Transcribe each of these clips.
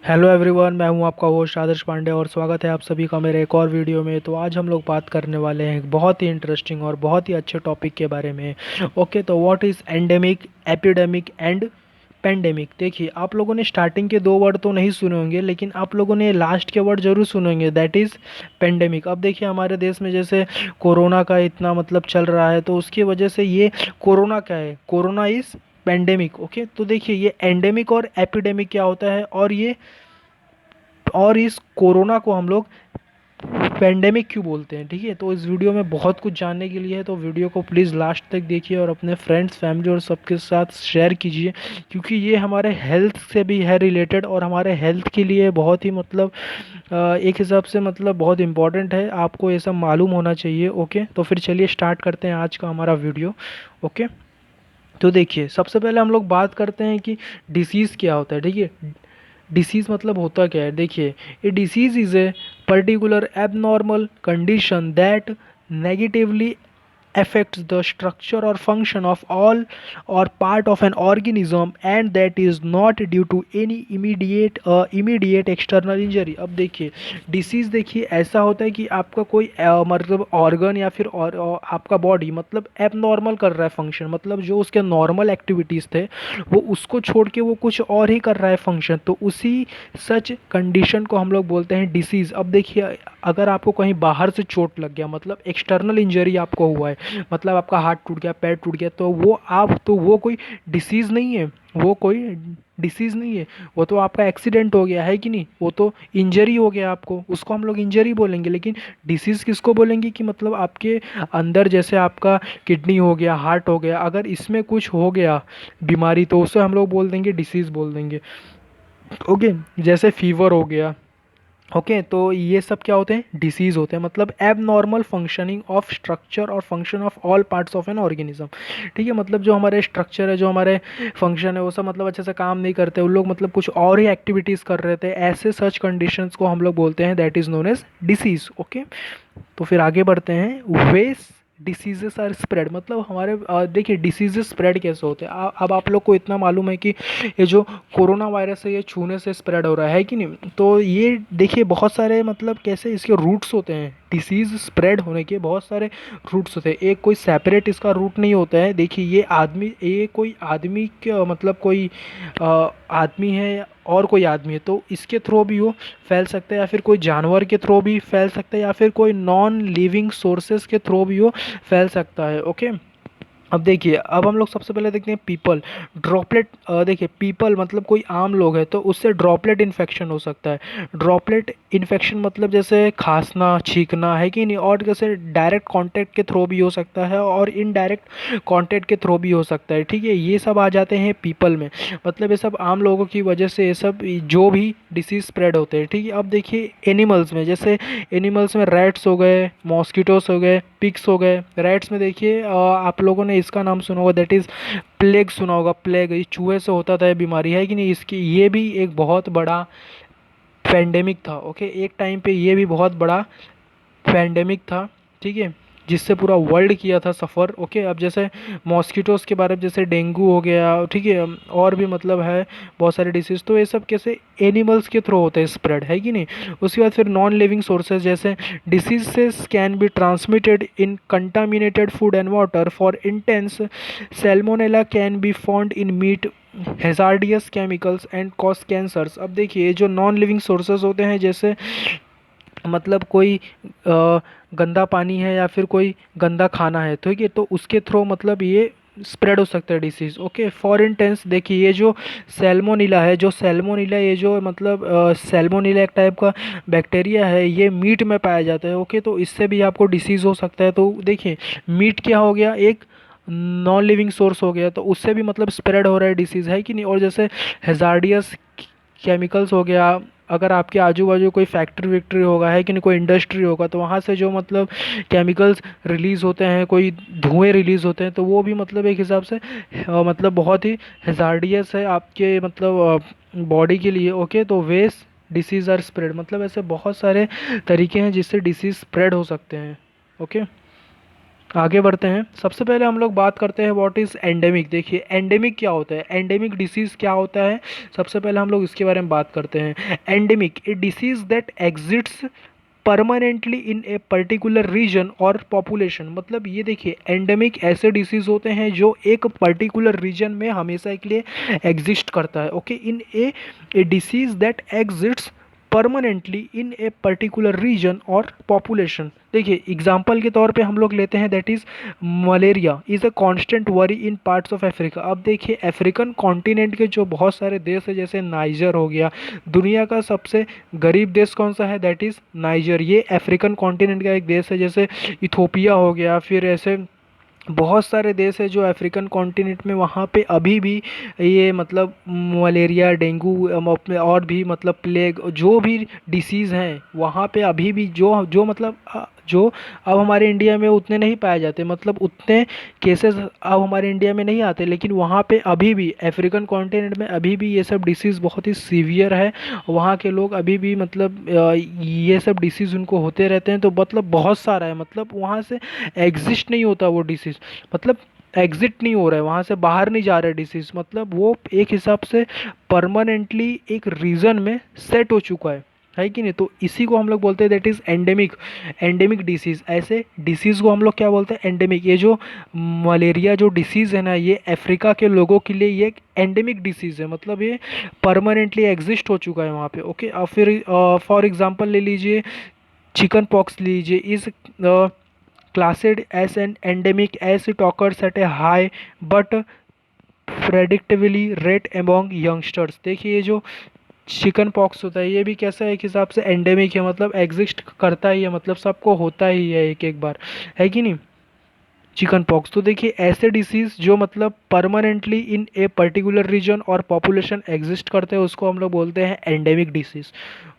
Hello everyone, मैं हूं आपका होस्ट आदर्श पांडे और स्वागत है आप सभी का मेरे एक और वीडियो में। तो आज हम लोग बात करने वाले हैं एक बहुत ही इंटरेस्टिंग और बहुत ही अच्छे टॉपिक के बारे में। ओके, तो what is endemic, epidemic and pandemic. देखिए, आप लोगों ने स्टार्टिंग के दो वर्ड तो नहीं सुने होंगे, लेकिन आप लोगों ने लास्ट के वर्ड जरूर सुने होंगे, दैट इज़ पेंडेमिक। अब देखिए, हमारे देश में जैसे कोरोना का इतना मतलब चल रहा है, तो उसकी वजह से ये कोरोना क्या है, कोरोना इज़ पेंडेमिक। ओके, तो देखिए ये एंडेमिक और एपिडेमिक क्या होता है, और इस कोरोना को हम लोग पेंडेमिक क्यों बोलते हैं। ठीक है, तो इस वीडियो में बहुत कुछ जानने के लिए है, तो वीडियो को प्लीज़ लास्ट तक देखिए और अपने फ्रेंड्स, फैमिली और सबके साथ शेयर कीजिए, क्योंकि ये हमारे हेल्थ से भी है रिलेटेड और हमारे हेल्थ के लिए बहुत ही मतलब एक हिसाब से मतलब बहुत इंपॉर्टेंट है। आपको ये सब मालूम होना चाहिए। ओके, तो फिर चलिए स्टार्ट करते हैं आज का हमारा वीडियो। ओके, तो देखिए, सबसे पहले हम लोग बात करते हैं कि डिसीज़ क्या होता है। ठीक है, डिसीज़ मतलब होता क्या है। देखिए, a disease is a particular abnormal condition that negatively affects the structure or function of all or part of an organism and that is not due to any immediate external injury। अब देखिए, disease देखिए ऐसा होता है कि आपका कोई मतलब ऑर्गन या फिर और आपका बॉडी मतलब एबनॉर्मल कर रहा है फंक्शन, मतलब जो उसके नॉर्मल एक्टिविटीज़ थे वो उसको छोड़ के वो कुछ और ही कर रहा है फंक्शन, तो उसी सच कंडीशन को हम लोग बोलते हैं डिसीज़। अब देखिए, अगर आपको कहीं बाहर से चोट लग गया, मतलब एक्सटर्नल इंजरी आपको हुआ है, मतलब आपका हाथ टूट गया, पैर टूट गया, तो वो कोई डिसीज़ नहीं है, वो कोई डिसीज़ नहीं है, वो तो आपका एक्सीडेंट हो गया है कि नहीं, वो तो इंजरी हो गया आपको, उसको हम लोग इंजरी बोलेंगे। लेकिन डिसीज़ किसको बोलेंगे कि मतलब आपके अंदर जैसे आपका किडनी हो गया, हार्ट हो गया, अगर इसमें कुछ हो गया बीमारी, तो उसे हम लोग बोल देंगे, डिसीज़ बोल देंगे। ओके, जैसे फीवर हो गया। ओके, तो ये सब क्या होते हैं, डिसीज होते हैं, मतलब एब नॉर्मल फंक्शनिंग ऑफ स्ट्रक्चर और function of all parts of an organism. ठीक है, मतलब जो हमारे स्ट्रक्चर है, जो हमारे फंक्शन है, वो सब मतलब अच्छे से काम नहीं करते, उन लोग मतलब कुछ और ही एक्टिविटीज़ कर रहे थे, ऐसे सच कंडीशंस को हम लोग बोलते हैं that is known as disease. Okay, तो फिर आगे बढ़ते हैं। वेस डिसीजेस आर स्प्रेड, मतलब हमारे देखिए डिसीजेस स्प्रेड कैसे होते हैं। अब आप लोग को इतना मालूम है कि ये जो कोरोना वायरस है ये छूने से स्प्रेड हो रहा है कि नहीं, तो ये देखिए बहुत सारे मतलब कैसे इसके रूट्स होते हैं, डिसीज़ स्प्रेड होने के बहुत सारे रूट्स होते हैं, एक कोई सेपरेट इसका रूट नहीं होता है। देखिए, ये कोई आदमी का मतलब कोई आदमी है और कोई आदमी है, तो इसके थ्रू भी वो फैल सकता है, या फिर कोई जानवर के थ्रू भी फैल सकता है, या फिर कोई नॉन लिविंग सोर्सेज के थ्रू भी वो फैल सकता है। ओके, अब देखिए, अब हम लोग सबसे पहले देखते हैं पीपल ड्रॉपलेट। देखिए, पीपल मतलब कोई आम लोग है, तो उससे ड्रॉपलेट इन्फेक्शन हो सकता है। ड्रॉपलेट इन्फेक्शन मतलब जैसे खांसना, छींकना है कि नहीं, और जैसे डायरेक्ट कांटेक्ट के थ्रू भी हो सकता है और इनडायरेक्ट कांटेक्ट के थ्रू भी हो सकता है। ठीक है, ये सब आ जाते हैं पीपल में, मतलब ये सब आम लोगों की वजह से ये सब जो भी डिसीज स्प्रेड होते हैं। ठीक है, अब देखिए एनिमल्स में, जैसे एनिमल्स में रैट्स हो गए, मॉस्किटोस हो गए, पिग्स हो गए। रैट्स में देखिए आप लोगों ने इसका नाम सुना होगा, दैट इज़ प्लेग सुना होगा। प्लेग ये चूहे से होता था, ये बीमारी है कि नहीं, इसकी ये भी एक बहुत बड़ा पेंडेमिक था। ओके, एक टाइम पे ये भी बहुत बड़ा पैंडेमिक था। ठीक है, जिससे पूरा वर्ल्ड किया था सफ़र। ओके, अब जैसे मॉस्किटोज़ के बारे में, जैसे डेंगू हो गया, ठीक है, और भी मतलब है बहुत सारे डिसीज़, तो ये सब कैसे एनिमल्स के थ्रू होते हैं स्प्रेड, है कि नहीं। उसके बाद फिर नॉन लिविंग सोर्सेज, जैसे diseases can be transmitted in contaminated food and water, for instance salmonella can be found in meat, hazardous chemicals and cause cancers. अब देखिए, जो नॉन लिविंग सोर्सेज होते हैं, जैसे मतलब कोई गंदा पानी है या फिर कोई गंदा खाना है, ठीक है, तो उसके थ्रू मतलब ये स्प्रेड हो सकता है डिसीज़। ओके, फॉर इंटेंस देखिए, ये जो सैल्मोनीला है, जो सैल्मोनीला ये जो मतलब सैल्मोनीला एक टाइप का बैक्टीरिया है, ये मीट में पाया जाता है। ओके, तो इससे भी आपको डिसीज़ हो सकता है। तो देखिए, मीट क्या हो गया, एक नॉन लिविंग सोर्स हो गया, तो उससे भी मतलब स्प्रेड हो रहा है डिसीज़, है कि नहीं। और जैसे हेजार्डियस केमिकल्स हो गया, अगर आपके आजू बाजू कोई फैक्ट्री वैक्ट्री होगा, है कि नहीं, कोई इंडस्ट्री होगा, तो वहाँ से जो मतलब केमिकल्स रिलीज़ होते हैं, कोई धुएं रिलीज़ होते हैं, तो वो भी मतलब एक हिसाब से मतलब बहुत ही हेजार्डियस है आपके मतलब बॉडी के लिए। ओके, तो वेस्ट डिसीज़ आर स्प्रेड, मतलब ऐसे बहुत सारे तरीके हैं जिससे डिसीज़ स्प्रेड हो सकते हैं। ओके, आगे बढ़ते हैं। सबसे पहले हम लोग बात करते हैं व्हाट इज़ एंडेमिक। देखिए एंडेमिक क्या होता है, एंडेमिक डिसीज़ क्या होता है, सबसे पहले हम लोग इसके बारे में बात करते हैं। Endemic a disease that exists permanently in a particular region और पॉपुलेशन। मतलब ये देखिए एंडेमिक ऐसे डिसीज होते हैं जो एक पर्टिकुलर रीजन में हमेशा के लिए एग्जिस्ट करता है। Okay, in a disease that exists permanently in a particular region और पॉपुलेशन। देखिए एग्जाम्पल के तौर पे हम लोग लेते हैं that is malaria is a constant worry in parts of Africa. अब देखिए अफ्रीकन कॉन्टिनेंट के जो बहुत सारे देश है जैसे नाइजर हो गया, दुनिया का सबसे गरीब देश कौन सा है, दैट इज़ नाइजर, ये अफ्रीकन कॉन्टिनेंट का एक देश है। जैसे इथोपिया हो गया, फिर ऐसे बहुत सारे देश है जो अफ्रीकन कॉन्टिनेंट में, वहाँ पे अभी भी ये मतलब मलेरिया, डेंगू और भी मतलब प्लेग जो भी डिसीज़ हैं वहाँ पे अभी भी जो जो मतलब जो अब हमारे इंडिया में उतने नहीं पाए जाते, मतलब उतने केसेस अब हमारे इंडिया में नहीं आते, लेकिन वहाँ पे अभी भी अफ्रीकन कॉन्टिनेंट में अभी भी ये सब डिसीज़ बहुत ही सीवियर है। वहाँ के लोग अभी भी मतलब ये सब डिसीज़ उनको होते रहते हैं। तो मतलब बहुत सारा है, मतलब वहाँ से एग्जिस्ट नहीं होता वो डिसीज़, मतलब एग्जिट नहीं हो रहा है, वहाँ से बाहर नहीं जा रहा है डिसीज़, मतलब वो एक हिसाब से परमानेंटली एक रीजन में सेट हो चुका है कि नहीं। तो इसी को हम लोग बोलते हैं that is endemic, endemic disease. ऐसे डिसीज़ को हम लोग क्या बोलते हैं, एंडेमिक। ये जो मलेरिया जो डिसीज़ है ना, ये अफ्रीका के लोगों के लिए ये एक एंडेमिक डिसीज़ है, मतलब ये परमानेंटली एग्जिस्ट हो चुका है वहाँ पे। ओके, अब फिर फॉर एग्जांपल ले लीजिए चिकन पॉक्स लीजिए, इस classed as an endemic as it occurs at a high but predictably rate among youngsters। देखिए ये जो चिकन पॉक्स होता है ये भी कैसा है, एक हिसाब से एंडेमिक है, मतलब एग्जिस्ट करता ही है, मतलब सबको होता ही है एक एक बार, है कि नहीं, चिकन पॉक्स। तो देखिए ऐसे डिसीज जो मतलब permanently in a particular region और पॉपुलेशन एग्जिस्ट करते हैं उसको हम लोग बोलते हैं एंडेमिक डिसीज।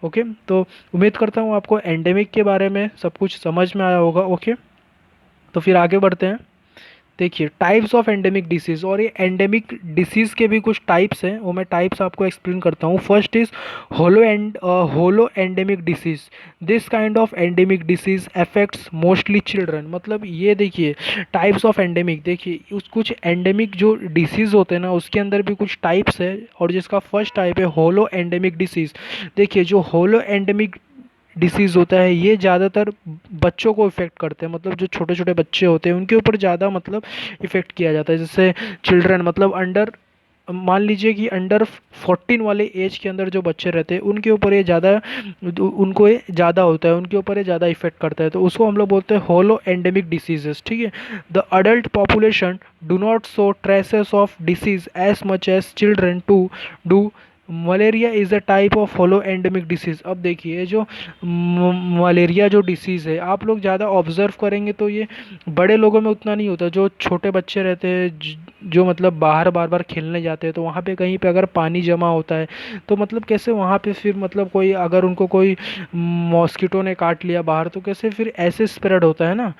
ओके, तो उम्मीद करता हूँ आपको एंडेमिक के बारे में सब कुछ समझ में आया होगा। ओके, तो फिर आगे बढ़ते हैं। देखिए टाइप्स ऑफ एंडेमिक डिसीज, और ये एंडेमिक डिसीज के भी कुछ टाइप्स हैं, वो मैं टाइप्स आपको एक्सप्लेन करता हूँ। First is holo endemic disease. This kind of endemic disease affects mostly children. मतलब ये देखिए टाइप्स ऑफ एंडेमिक, देखिए उस कुछ एंडेमिक जो डिसीज होते हैं ना उसके अंदर भी कुछ टाइप्स है, और जिसका फर्स्ट टाइप है होलो एंडेमिक डिसीज। देखिए जो होलो एंडेमिक डिसीज़ होता है ये ज़्यादातर बच्चों को इफ़ेक्ट करते हैं, मतलब जो छोटे छोटे बच्चे होते हैं उनके ऊपर ज़्यादा मतलब इफ़ेक्ट किया जाता है। जैसे चिल्ड्रन मतलब अंडर, मान लीजिए कि अंडर 14 वाले एज के अंदर जो बच्चे रहते हैं उनके ऊपर ये ज़्यादा, उनको ये ज़्यादा होता है, उनके ऊपर ये ज़्यादा इफेक्ट करता है, तो उसको हम लोग बोलते हैं होलो एंडेमिक डिसीजेस। ठीक है, the adult population do not show traces of disease as much as children to do. Malaria is a type of holo endemic disease. अब देखिए जो मलेरिया जो डिसीज़ है आप लोग ज़्यादा ऑब्जर्व करेंगे तो ये बड़े लोगों में उतना नहीं होता। जो छोटे बच्चे रहते हैं जो मतलब बाहर बार बार खेलने जाते हैं, तो वहाँ पे कहीं पे अगर पानी जमा होता है तो मतलब कैसे वहाँ पे फिर मतलब कोई अगर उनको कोई मॉस्किटो ने काट लिया बाहर तो कैसे फिर ऐसे स्प्रेड होता है ना,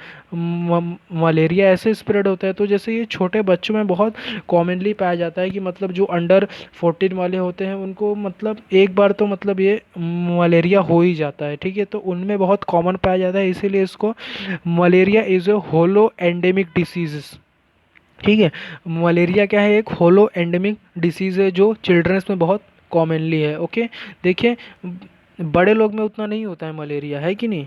मलेरिया ऐसे स्प्रेड होता है। तो जैसे ये छोटे बच्चों में बहुत कॉमनली पाया जाता है कि मतलब जो अंडर 14 वाले होते हैं उनको मतलब एक बार तो मतलब ये मलेरिया हो ही जाता है। ठीक है, तो उनमें बहुत कॉमन पाया जाता है, इसीलिए इसको malaria is a holo endemic disease. ठीक है, मलेरिया क्या है, एक होलो एंडेमिक डिसीज़ है जो चिल्ड्रंस में बहुत कॉमनली है। ओके, देखिए बड़े लोग में उतना नहीं होता है मलेरिया, है कि नहीं।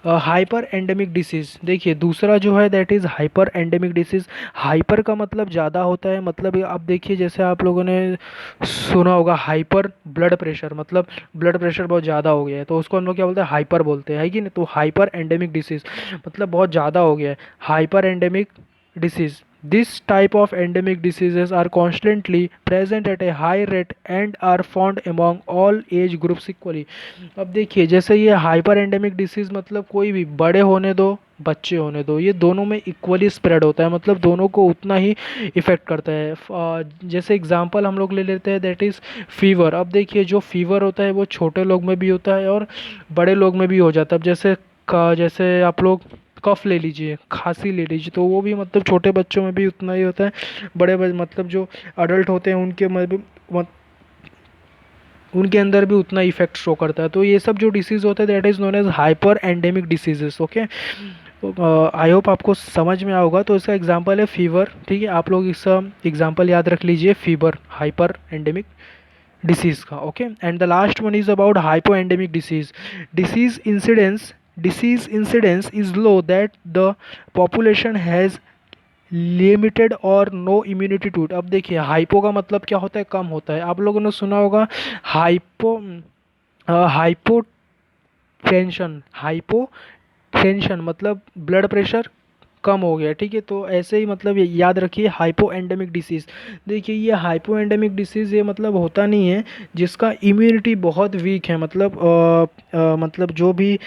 हाइपर एंडेमिक डिसीज़, देखिए दूसरा जो है that is hyper endemic disease. Hyper का मतलब ज़्यादा होता है, मतलब ये आप देखिए जैसे आप लोगों ने सुना होगा हाइपर ब्लड प्रेशर, मतलब ब्लड प्रेशर बहुत ज़्यादा हो गया है तो उसको हम लोग क्या बोलते हैं, हाइपर बोलते हैं, है कि नहीं। तो हाइपर एंडेमिक डिसीज़ मतलब बहुत ज़्यादा हो गया है, hyper endemic disease. This type of endemic diseases are constantly present at a high rate and are found among all age groups equally। अब देखिए जैसे ये हाइपर एंडेमिक डिसीज़ मतलब कोई भी बड़े होने दो बच्चे होने दो ये दोनों में इक्वली स्प्रेड होता है, मतलब दोनों को उतना ही इफ़ेक्ट करता है। जैसे एग्जांपल हम लोग ले लेते हैं दैट इज़ फीवर। अब देखिए जो फीवर होता है वो छोटे लोग में भी होता है और बड़े लोग में भी हो जाता है। अब जैसे आप लोग कफ ले लीजिए, खांसी ले लीजिए, तो वो भी मतलब छोटे बच्चों में भी उतना ही होता है, मतलब जो अडल्ट होते हैं उनके में भी उनके अंदर भी उतना इफेक्ट शो करता है। तो ये सब जो डिसीज़ होते हैं that is known as hyper endemic diseases. Okay, I hope आपको समझ में आएगा। तो इसका एग्जांपल है फीवर, ठीक है, आप लोग इसका एग्जांपल याद रख लीजिए, फीवर हाइपर एंडेमिक डिसीज का। Okay, and the last one is about hypo endemic disease. Disease incidence disease incidence is low that the population has limited और नो इम्यूनिटी टू इट। अब देखिए हाइपो का मतलब क्या होता है, कम होता है। आप लोगों ने सुना होगा हाइपो हाइपो टेंशन मतलब ब्लड प्रेशर कम हो गया, ठीक है। तो ऐसे ही मतलब ये याद रखिए हाइपो एंडेमिक डिसीज़। देखिए ये हाइपो एंडेमिक डिसीज़ ये मतलब होता नहीं है जिसका इम्यूनिटी बहुत वीक है, मतलब मतलब जो भी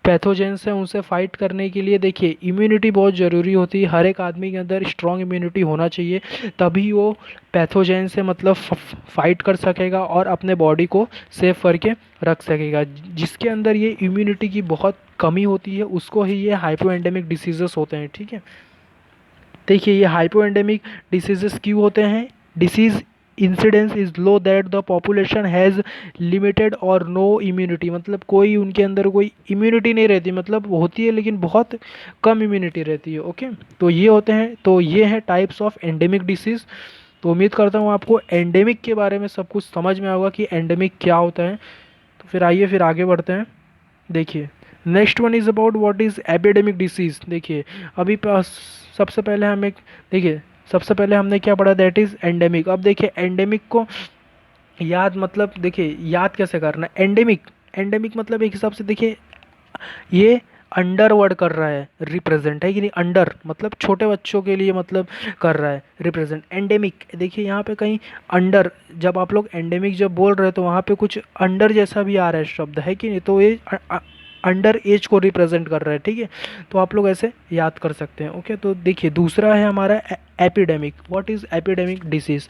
पैथोजेंस हैं उनसे फाइट करने के लिए देखिए इम्यूनिटी बहुत ज़रूरी होती है। हर एक आदमी के अंदर स्ट्रॉन्ग इम्यूनिटी होना चाहिए, तभी वो पैथोजेन से मतलब फाइट कर सकेगा और अपने बॉडी को सेफ करके रख सकेगा। जिसके अंदर ये इम्यूनिटी की बहुत कमी होती है उसको ही ये हाइपो एंडेमिक डिसीजेस होते हैं, ठीक है। देखिए ये हाइपो एंडेमिक डिसीजेस क्यों होते हैं, disease incidence is low that the population has limited और नो इम्यूनिटी, मतलब कोई उनके अंदर कोई इम्यूनिटी नहीं रहती, मतलब होती है लेकिन बहुत कम इम्यूनिटी रहती है। ओके, तो ये होते हैं, तो ये हैं टाइप्स ऑफ एंडेमिक डिसीज़। तो उम्मीद करता हूँ आपको एंडेमिक के बारे में सब कुछ समझ में आएगा कि एंडेमिक क्या होता है। तो फिर आइए फिर आगे बढ़ते हैं। देखिए next one is about what is epidemic disease. देखिए अभी सबसे पहले हम एक देखिए सबसे पहले हमने क्या पढ़ा, दैट इज़ एंडेमिक। अब देखिए एंडेमिक को याद मतलब देखिए याद कैसे करना है। एंडेमिक एंडेमिक मतलब एक हिसाब से देखिए ये अंडर वर्ड कर रहा है, रिप्रेजेंट है कि नहीं, अंडर मतलब छोटे बच्चों के लिए मतलब कर रहा है रिप्रेजेंट। एंडेमिक देखिए यहाँ पे कहीं अंडर, जब आप लोग एंडेमिक जब बोल रहे हो तो वहाँ पे कुछ अंडर जैसा भी आ रहा है शब्द, है कि नहीं, तो ये अंडर एज को रिप्रेजेंट कर रहा है, ठीक है। तो आप लोग ऐसे याद कर सकते हैं। ओके, तो देखिए दूसरा है हमारा epidemic. What is epidemic disease?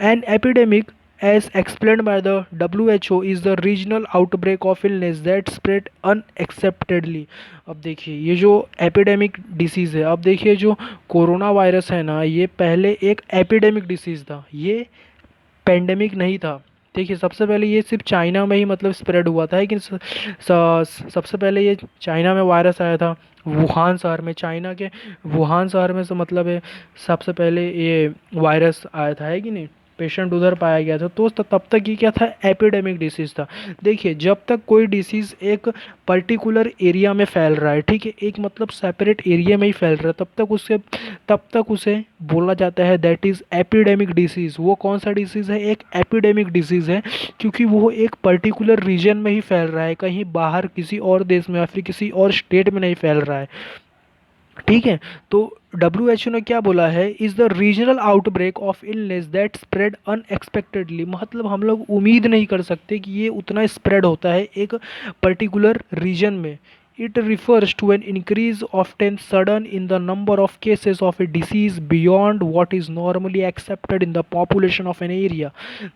An epidemic as explained by the WHO is the regional outbreak of illness that spread unacceptedly। अब देखिए ये जो एपिडेमिक डिसीज़ है, अब देखिए जो कोरोना वायरस है ना, ये पहले एक एपिडेमिक डिसीज़ था, ये पेंडेमिक नहीं था। देखिए सबसे पहले ये सिर्फ चाइना में ही मतलब स्प्रेड हुआ था, कि सबसे पहले ये चाइना में वायरस आया था, वुहान शहर में, चाइना के वुहान शहर में से मतलब है सबसे पहले ये वायरस आया था, है कि नहीं, पेशेंट उधर पाया गया था। तो तब तक ये क्या था, एपिडेमिक डिसीज़ था। देखिए जब तक कोई डिसीज़ एक पर्टिकुलर एरिया में फैल रहा है, ठीक है, एक मतलब सेपरेट एरिया में ही फैल रहा है, तब तक उसे बोला जाता है दैट इज़ एपिडेमिक डिसीज़। वो कौन सा डिसीज़ है, एक एपिडेमिक डिसीज़ है, क्योंकि वो एक पर्टिकुलर रीजन में ही फैल रहा है, कहीं बाहर किसी और देश में या फिर किसी और स्टेट में नहीं फैल रहा है, ठीक है। तो WHO ने क्या बोला है, is the regional outbreak of illness that spread unexpectedly. मतलब हम लोग उम्मीद नहीं कर सकते कि ये उतना स्प्रेड होता है एक पर्टिकुलर रीजन में। It refers to an increase often sudden in the number of cases of a disease beyond what is normally accepted in the population of an area.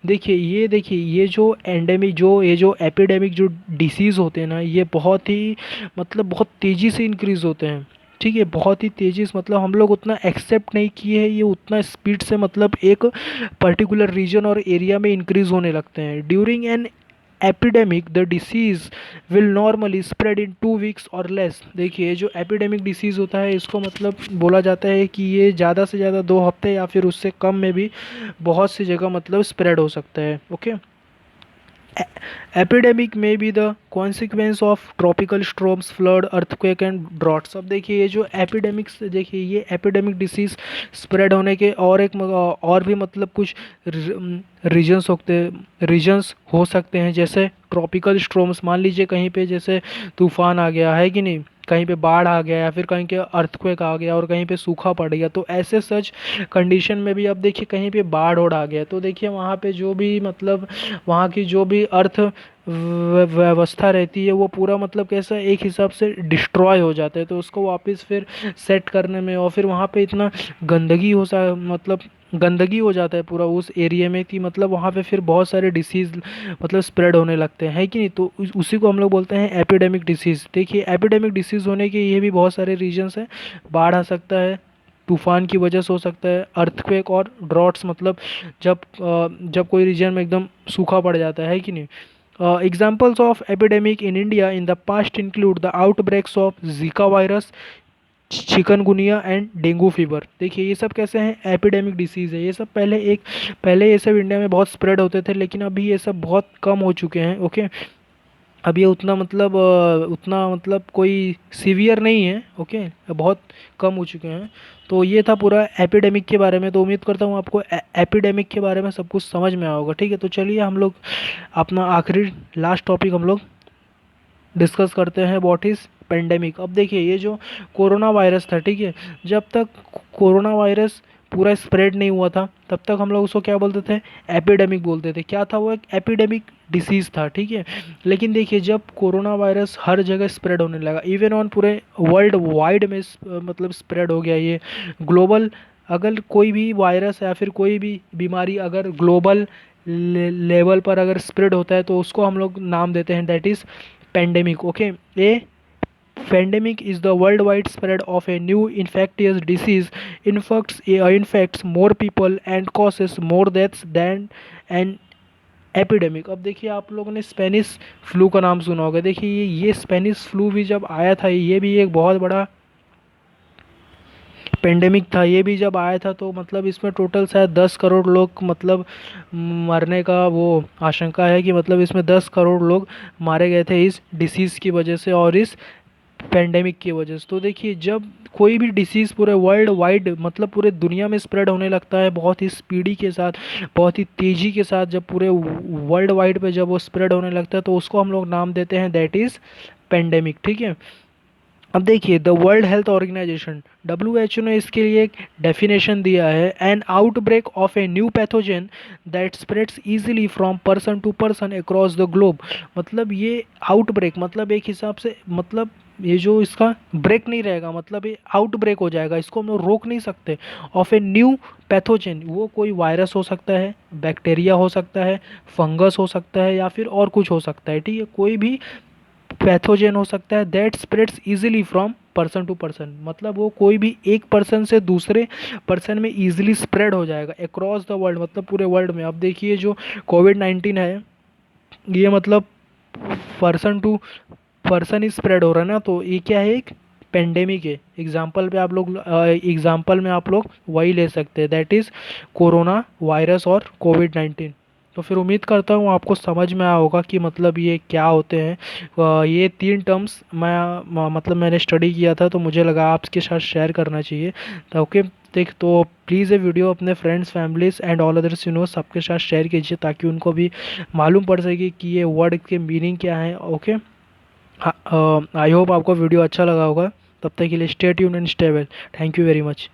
देखिए ये जो एंडेमिक ये जो एपिडेमिक जो डिसीज़ होते हैं ना, ये बहुत ही मतलब बहुत तेज़ी से इंक्रीज़ होते हैं, ठीक है, बहुत ही तेज़ी से, मतलब हम लोग उतना एक्सेप्ट नहीं किए हैं, ये उतना स्पीड से मतलब एक पर्टिकुलर रीजन और एरिया में इंक्रीज होने लगते हैं। During an epidemic the disease will normally spread in 2 weeks और लेस। देखिए जो एपिडेमिक डिसीज़ होता है इसको मतलब बोला जाता है कि ये ज़्यादा से ज़्यादा 2 हफ्ते या फिर उससे कम में भी बहुत सी जगह मतलब स्प्रेड हो सकता है। ओके, एपिडेमिक में be the consequence of tropical storms, flood, earthquake and droughts. अब देखिए ये जो एपिडेमिक्स, देखिए ये एपिडेमिक डिसीज़ स्प्रेड होने के और भी मतलब कुछ रीजन्स हो सकते हैं, जैसे ट्रॉपिकल स्ट्रॉम्स, मान लीजिए कहीं पे जैसे तूफान आ गया, है कि नहीं, कहीं पे बाढ़ आ गया या फिर कहीं के अर्थक्वेक आ गया और कहीं पे सूखा पड़ गया, तो ऐसे सच कंडीशन में भी अब देखिए कहीं पे बाढ़ ओढ़ आ गया, तो देखिए वहाँ पे जो भी मतलब वहाँ की जो भी अर्थ व्यवस्था रहती है वो पूरा मतलब कैसा एक हिसाब से डिस्ट्रॉय हो जाता है, तो उसको वापस फिर सेट करने में, और फिर वहाँ पे इतना गंदगी मतलब गंदगी हो जाता है पूरा उस एरिया में कि मतलब वहाँ पे फिर बहुत सारे डिसीज़ मतलब स्प्रेड होने लगते हैं, है कि नहीं। तो उसी को हम लोग बोलते हैं एपिडेमिक डिसीज़। देखिए एपिडेमिक डिसीज़ होने के ये भी बहुत सारे रीजंस हैं, बाढ़ आ सकता है, तूफान की वजह से हो सकता है, अर्थक्वेक और ड्रॉट्स, मतलब जब कोई रीजन में एकदम सूखा पड़ जाता है कि नहीं। Examples of epidemic in India in the past include the outbreaks of Zika virus, chikungunya and dengue fever. देखिए ये सब कैसे हैं, एपिडेमिक डिसीज़ है ये सब। पहले ये सब इंडिया में बहुत स्प्रेड होते थे, लेकिन अभी ये सब बहुत कम हो चुके हैं। ओके, अब ये उतना मतलब कोई सीवियर नहीं है। ओके, बहुत कम हो चुके हैं। तो ये था पूरा एपिडेमिक के बारे में। तो उम्मीद करता हूँ आपको एपिडेमिक के बारे में सब कुछ समझ में आया होगा। ठीक है, तो चलिए हम लोग अपना आखिरी लास्ट टॉपिक हम लोग डिस्कस करते हैं, व्हाट इज़ पेंडेमिक। अब देखिए ये जो कोरोना वायरस था, ठीक है, जब तक कोरोना वायरस पूरा स्प्रेड नहीं हुआ था तब तक हम लोग उसको क्या बोलते थे, एपिडेमिक बोलते थे। क्या था वो, एक एपिडेमिक डिसीज़ था। ठीक है, लेकिन देखिए जब कोरोना वायरस हर जगह स्प्रेड होने लगा, इवन ऑन पूरे वर्ल्ड वाइड में मतलब स्प्रेड हो गया ये ग्लोबल। अगर कोई भी वायरस या फिर कोई भी बीमारी अगर ग्लोबल लेवल पर अगर स्प्रेड होता है तो उसको हम लोग नाम देते हैं, that is pandemic. Okay, A pandemic is the worldwide spread of a new infectious disease infects more people and causes more deaths than an epidemic. अब देखिए आप लोगों ने स्पेनिश फ्लू का नाम सुना होगा। देखिए ये स्पेनिश फ्लू भी जब आया था, ये भी एक बहुत बड़ा पेंडेमिक था। ये भी जब आया था तो मतलब इसमें टोटल शायद 10 करोड़ लोग मतलब मरने का वो आशंका है कि मतलब इसमें 10 करोड़ लोग मारे गए थे इस डिसीज़ की वजह से और इस पेंडेमिक की वजह से। तो देखिए जब कोई भी डिसीज़ पूरे वर्ल्ड वाइड मतलब पूरे दुनिया में स्प्रेड होने लगता है बहुत ही स्पीडी के साथ, बहुत ही तेज़ी के साथ, जब पूरे वर्ल्ड वाइड पे जब वो स्प्रेड होने लगता है तो उसको हम लोग नाम देते हैं, दैट इज़ पेंडेमिक। ठीक है, अब देखिए the World Health Organization WHO ने इसके लिए एक डेफिनेशन दिया है, an outbreak of a new pathogen that spreads easily from person to person across the globe. मतलब ये आउटब्रेक मतलब एक हिसाब से मतलब ये जो इसका ब्रेक नहीं रहेगा, मतलब ये आउटब्रेक हो जाएगा, इसको हम लोग रोक नहीं सकते। ऑफ ए न्यू पैथोजन, वो कोई वायरस हो सकता है, बैक्टीरिया हो सकता है, फंगस हो सकता है या फिर और कुछ हो सकता है। ठीक है, कोई भी पैथोजन हो सकता है that spreads easily from person to person, मतलब वो कोई भी एक पर्सन से दूसरे पर्सन में इजीली स्प्रेड हो जाएगा अक्रॉस द वर्ल्ड, मतलब पूरे वर्ल्ड में। अब देखिए जो कोविड-19 है ये मतलब पर्सन टू पर्सन ही स्प्रेड हो रहा है ना, तो ये क्या है, एक पेंडेमिक है। एग्जाम्पल में आप लोग वही ले सकते हैं, दैट इज़ कोरोना वायरस और कोविड-19। तो फिर उम्मीद करता हूँ आपको समझ में आया होगा कि मतलब ये क्या होते हैं। ये 3 टर्म्स मतलब मैंने स्टडी किया था तो मुझे लगा आपके साथ शेयर करना चाहिए। तो ओके, देख तो प्लीज़ ये वीडियो अपने friends families and all others सबके साथ शेयर कीजिए ताकि उनको भी मालूम पड़ सके कि ये वर्ड के मीनिंग क्या है। ओके, आई होप आपको वीडियो अच्छा लगा होगा। तब तक के लिए stay tuned and stay well. Thank you very much.